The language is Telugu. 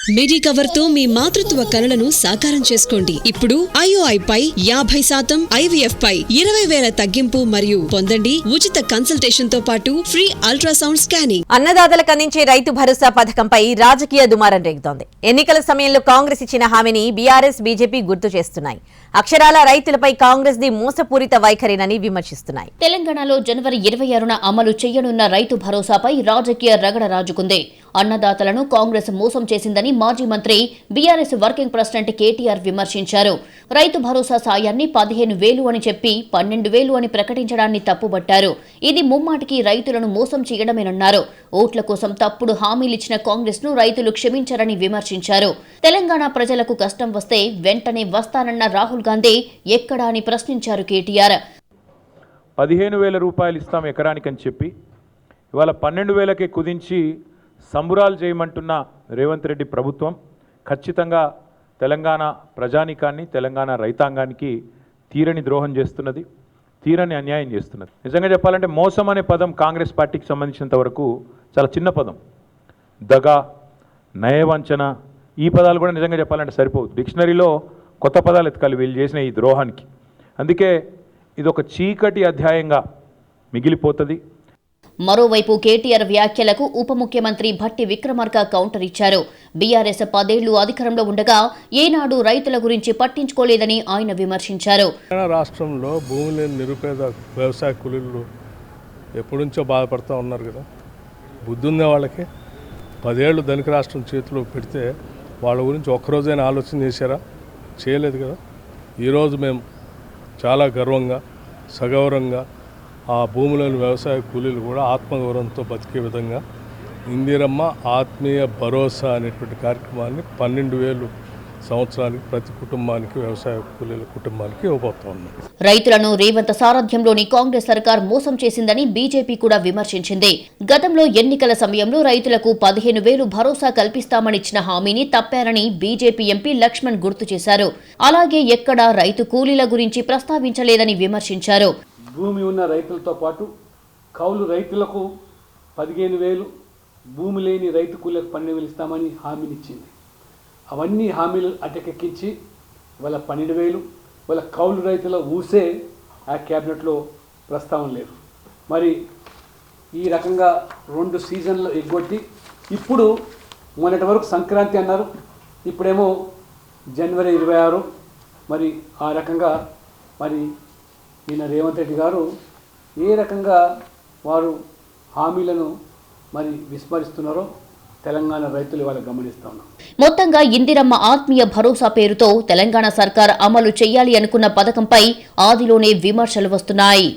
మెడికవర్ తో మీ మాతృత్వ కలలను సాకారం చేసుకోండి. ఇప్పుడు IOI పై 50%, IVF పై 20,000 తగ్గింపు మరియు పొందండి ఉచిత కన్సల్టేషన్ తో పాటు ఫ్రీ అల్ట్రాసౌండ్ స్కానింగ్. అన్నదాతలకు అందించే రైతు భరోసా పథకంపై రాజకీయ దుమారం రేగుతోంది. ఎన్నికల సమయంలో కాంగ్రెస్ ఇచ్చిన హామీని బీఆర్ఎస్, బీజేపీ గుర్తు చేస్తున్నాయి. అక్షరాల రైతులపై కాంగ్రెస్ ది మోసపూరిత వైఖరినని విమర్శిస్తున్నాయి. తెలంగాణలో జనవరి 26న అమలు చేయనున్న రైతు భరోసాపై రాజకీయ రగడ రాజుకుంది. అన్నదాతలను కాంగ్రెస్ మోసం చేసిందని మాజీ మంత్రి బీఆర్ఎస్ వర్కింగ్ ప్రెసిడెంట్ కేటీఆర్ విమర్శించారు. రైతు భరోసా సాయాన్ని 15,000 అని చెప్పి 12,000 అని ప్రకటించడాన్ని తప్పుబట్టారు. ఇది ముమ్మాటికి రైతులను మోసం చేయడమేనన్నారు. ఓట్ల కోసం తప్పుడు హామీలిచ్చిన కాంగ్రెస్ ను రైతులు క్షమించారని విమర్శించారు. తెలంగాణ ప్రజలకు కష్టం వస్తే వెంటనే వస్తానన్న రాహుల్ గాంధీ ఎక్కడా అని ప్రశ్నించారు కేటీఆర్. 15,000 రూపాయలు ఇస్తాం ఎకరానికని చెప్పి ఇవాళ 12,000కే కుదించి సంబురాలు చేయమంటున్న రేవంత్ రెడ్డి ప్రభుత్వం ఖచ్చితంగా తెలంగాణ ప్రజానీకాన్ని, తెలంగాణ రైతాంగానికి తీరని ద్రోహం చేస్తున్నది, తీరని అన్యాయం చేస్తున్నది. నిజంగా చెప్పాలంటే మోసం అనే పదం కాంగ్రెస్ పార్టీకి సంబంధించినంత వరకు చాలా చిన్న పదం. దగా, నయవంచన, ఈ పదాలు కూడా నిజంగా చెప్పాలంటే సరిపోదు. డిక్షనరీలో కొత్త పదాలు ఎతకాలి వీళ్ళు చేసిన ఈ ద్రోహానికి. అందుకే ఇది ఒక చీకటి అధ్యాయంగా మిగిలిపోతుంది. మరోవైపు కేటీఆర్ వ్యాఖ్యలకు ఉప ముఖ్యమంత్రి భట్టి విక్రమార్క కౌంటర్ ఇచ్చారు. బీఆర్ఎస్ 10 ఏళ్లు అధికారంలో ఉండగా ఏనాడు రైతుల గురించి పట్టించుకోలేదని ఆయన విమర్శించారు. రాష్ట్రంలో భూమి లేని నిరుపేద వ్యవసాయ కూలీలు ఎప్పటి నుంచో బాధపడుతూ ఉన్నారు కదా. బుద్ధి ఉందే వాళ్ళకి. 10 ఏళ్ళు ధనిక రాష్ట్రం చేతిలో పెడితే వాళ్ళ గురించి ఒక్కరోజైనా ఆలోచన చేశారా? చేయలేదు కదా. ఈరోజు మేము చాలా గర్వంగా, సగౌరవంగా ఆ భూములోని వ్యవసాయ కూలీలు కూడా ఆత్మగౌరవంతో బతికే విధంగా ఇందిరమ్మ ఆత్మీయ భరోసా అనేటువంటి కార్యక్రమాన్ని 12,000 సంవత్సరానికి ప్రతి కుటుంబానికి, వ్యవసాయ కూలీల కుటుంబానికి ఇవ్వబోతా ఉన్నాం. రైతులను రేవంత్ సారథ్యంలోని కాంగ్రెస్ సర్కార్ మోసం చేసిందని బీజేపీ కూడా విమర్శించింది. గతంలో ఎన్నికల సమయంలో రైతులకు 15,000 భరోసా కల్పిస్తామనిచ్చిన హామీని తప్పారని బీజేపీ ఎంపీ లక్ష్మణ్ గుర్తు చేశారు. అలాగే ఎక్కడా రైతు కూలీల గురించి ప్రస్తావించలేదని విమర్శించారు. భూమి ఉన్న రైతులతో పాటు కౌలు రైతులకు 15,000, భూమి లేని రైతు కూలీలకు 12,000 ఇస్తామని హామీనిచ్చింది. అవన్నీ హామీలు అటకెక్కించి వాళ్ళ 12,000 వాళ్ళ కౌలు రైతుల ఊసే ఆ క్యాబినెట్లో ప్రస్తావన లేదు. మరి ఈ రకంగా 2 సీజన్లు ఎగ్గొట్టి ఇప్పుడు మొన్నటి వరకు సంక్రాంతి అన్నారు, ఇప్పుడేమో జనవరి 26. మరి ఆ రకంగా మరి ఈయన రేవంత్ రెడ్డి గారు ఏ రకంగా వారు హామీలను మరి విస్మరిస్తున్నారో తెలంగాణ రైతులు ఇవాళ గమనిస్తా ఉన్నారు. మొత్తంగా ఇందిరమ్మ ఆత్మీయ భరోసా పేరుతో తెలంగాణ సర్కార్ అమలు చేయాలి అనుకున్న పథకంపై ఆదిలోనే విమర్శలు వస్తున్నాయి.